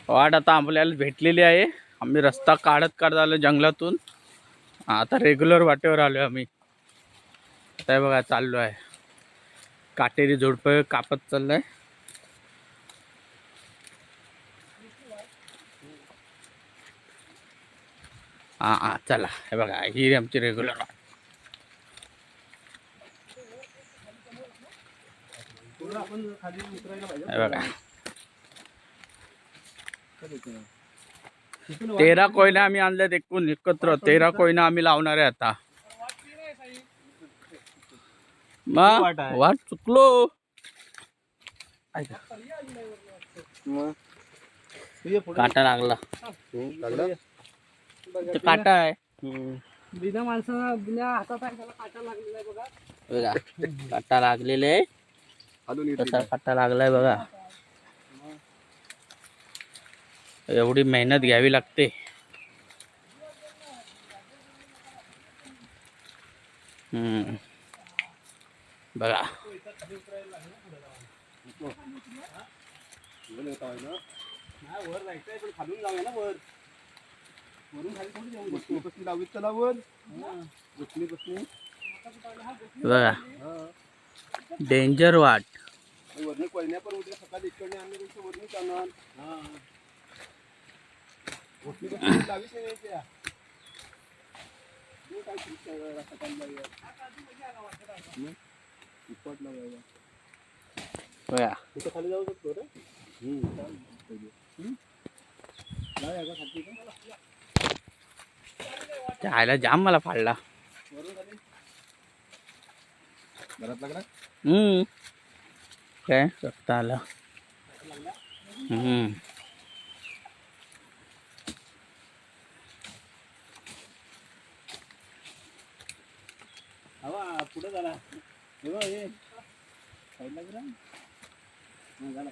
वाट आता आपल्याला भेटलेली आहे. आम्ही रस्ता काढत आलो जंगलातून. आता रेग्युलर वाटेवर आलो आम्ही. आता बघा चाललो आहे. काटेरी झुडपं कापत चाललंय. हा चला, हे बघा ही आमची रेग्युलर वाट. हे बघा 13 कोयना आम्ही आणल्यात एकत्र 13 कोयना आम्ही लावणार आहे आता. मग वाट चुकलो. काटा लागला. काटा आहे. बिना माणसाला बिना हातात आहे त्याला काटा लागलेला आहे बघा. काटा लागलेला आहे. कसा काटा लागलाय बघा. एवढी मेहनत घ्यावी लागते. बघा बघा डेंजर वाट. खाली जाऊ शकतो रे. आयला जाम मला फाडला. काय रस्ता आला. पुढे झाला साईडला झाला